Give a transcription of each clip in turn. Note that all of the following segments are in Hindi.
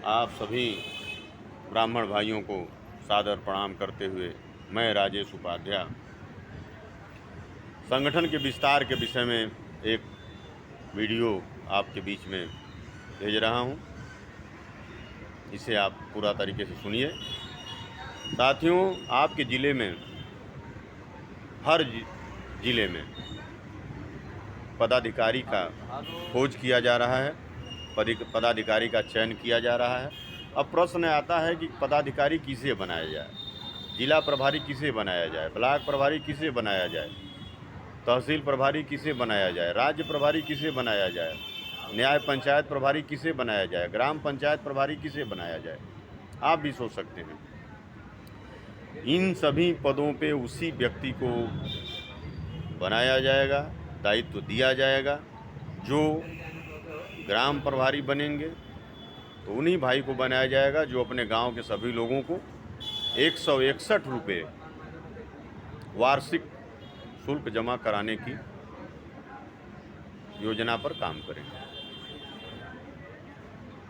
आप सभी ब्राह्मण भाइयों को सादर प्रणाम करते हुए मैं राजेश उपाध्याय संगठन के विस्तार के विषय में एक वीडियो आपके बीच में भेज रहा हूं। इसे आप पूरा तरीके से सुनिए। साथियों, आपके ज़िले में हर ज़िले में पदाधिकारी का खोज किया जा रहा है, पदाधिकारी का चयन किया जा रहा है। अब प्रश्न आता है कि पदाधिकारी किसे बनाया जाए, जिला प्रभारी किसे बनाया जाए, ब्लॉक प्रभारी किसे बनाया जाए, तहसील प्रभारी किसे बनाया जाए, राज्य प्रभारी किसे बनाया जाए, न्याय पंचायत प्रभारी किसे बनाया जाए, ग्राम पंचायत प्रभारी किसे बनाया जाए। आप भी सोच सकते हैं। इन सभी पदों पे उसी व्यक्ति को बनाया जाएगा, दायित्व दिया जाएगा। जो ग्राम प्रभारी बनेंगे तो उन्हीं भाई को बनाया जाएगा जो अपने गांव के सभी लोगों को 161 रुपये वार्षिक शुल्क जमा कराने की योजना पर काम करेंगे।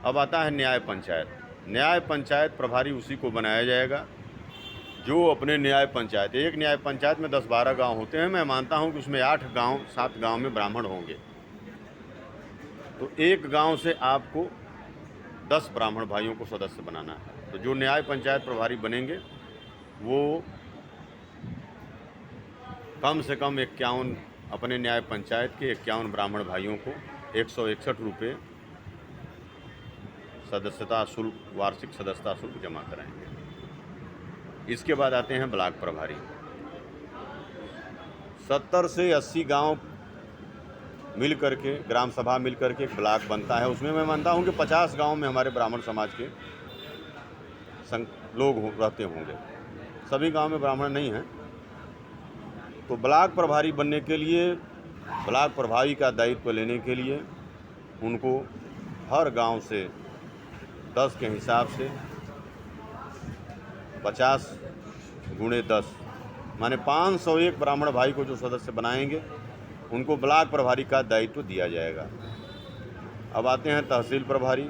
अब आता है न्याय पंचायत। न्याय पंचायत प्रभारी उसी को बनाया जाएगा जो अपने न्याय पंचायत, एक न्याय पंचायत में 10-12 गांव होते हैं। मैं मानता हूं कि उसमें 8-7 गांव में ब्राह्मण होंगे, तो एक गांव से आपको 10 ब्राह्मण भाइयों को सदस्य बनाना है। तो जो न्याय पंचायत प्रभारी बनेंगे वो कम से कम 51 अपने न्याय पंचायत के 51 ब्राह्मण भाइयों को 161 रुपये सदस्यता शुल्क, वार्षिक सदस्यता शुल्क जमा कराएंगे। इसके बाद आते हैं ब्लॉक प्रभारी। 70 से 80 गांव मिल करके, ग्राम सभा मिल करके एक ब्लॉक बनता है। उसमें मैं मानता हूं कि 50 गांव में हमारे ब्राह्मण समाज के लोग रहते होंगे। सभी गांव में ब्राह्मण नहीं हैं। तो ब्लॉक प्रभारी बनने के लिए, ब्लॉक प्रभारी का दायित्व लेने के लिए उनको हर गांव से 10 के हिसाब से 50 × 10 माने 501 ब्राह्मण भाई को जो सदस्य बनाएंगे उनको ब्लॉक प्रभारी का दायित्व दिया जाएगा। अब आते हैं तहसील प्रभारी।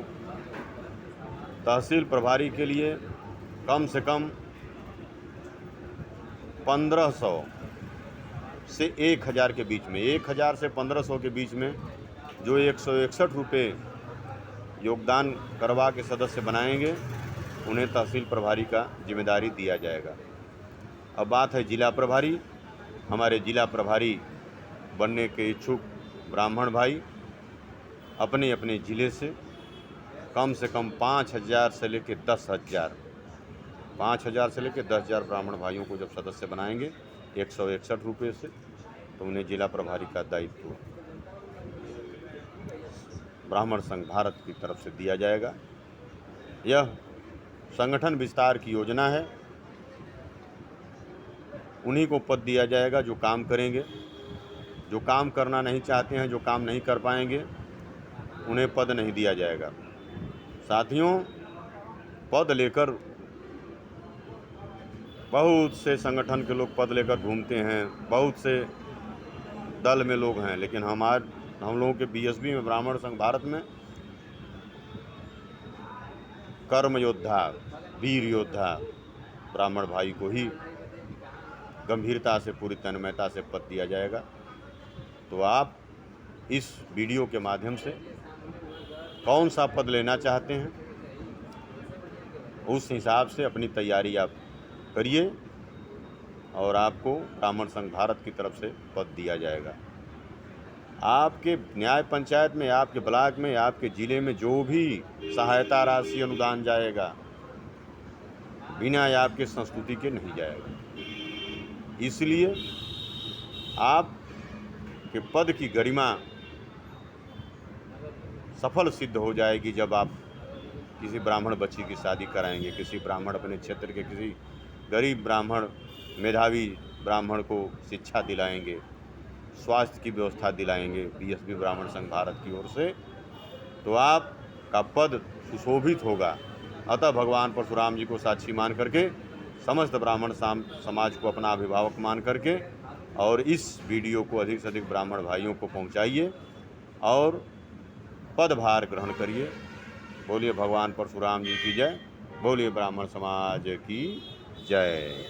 तहसील प्रभारी के लिए कम से कम 1500 से 1000 के बीच में, 1000 से 1500 के बीच में जो 161 रुपये योगदान करवा के सदस्य बनाएंगे उन्हें तहसील प्रभारी का जिम्मेदारी दिया जाएगा। अब बात है जिला प्रभारी। हमारे जिला प्रभारी बनने के इच्छुक ब्राह्मण भाई अपने अपने ज़िले से कम 5000 से लेकर 10,000, 5000 से लेकर 10,000 ब्राह्मण भाइयों को जब सदस्य बनाएंगे 161 रुपये से, तो उन्हें जिला प्रभारी का दायित्व ब्राह्मण संघ भारत की तरफ से दिया जाएगा। यह संगठन विस्तार की योजना है। उन्हीं को पद दिया जाएगा जो काम करेंगे। जो काम करना नहीं चाहते हैं, जो काम नहीं कर पाएंगे, उन्हें पद नहीं दिया जाएगा। साथियों, पद लेकर बहुत से संगठन के लोग पद लेकर घूमते हैं, बहुत से दल में लोग हैं, लेकिन हम लोगों के बीएसबी में, ब्राह्मण संघ भारत में, कर्म योद्धा, वीर योद्धा ब्राह्मण भाई को ही गंभीरता से, पूरी तन्मयता से पद दिया जाएगा। तो आप इस वीडियो के माध्यम से कौन सा पद लेना चाहते हैं, उस हिसाब से अपनी तैयारी आप करिए और आपको ब्राह्मण संघ भारत की तरफ से पद दिया जाएगा। आपके न्याय पंचायत में, आपके ब्लॉक में, आपके ज़िले में जो भी सहायता राशि, अनुदान जाएगा, बिना आपके संस्कृति के नहीं जाएगा। इसलिए आप के पद की गरिमा सफल सिद्ध हो जाएगी जब आप किसी ब्राह्मण बच्ची की शादी कराएंगे, किसी ब्राह्मण, अपने क्षेत्र के किसी गरीब ब्राह्मण, मेधावी ब्राह्मण को शिक्षा दिलाएंगे, स्वास्थ्य की व्यवस्था दिलाएंगे बीएसबी ब्राह्मण संघ भारत की ओर से, तो आपका पद सुशोभित होगा। अतः भगवान परशुराम जी को साक्षी मान करके, समस्त ब्राह्मण समाज को अपना अभिभावक मान करके, और इस वीडियो को अधिक से अधिक ब्राह्मण भाइयों को पहुंचाइए और पदभार ग्रहण करिए। बोलिए भगवान परशुराम जी की जय, बोलिए ब्राह्मण समाज की जय।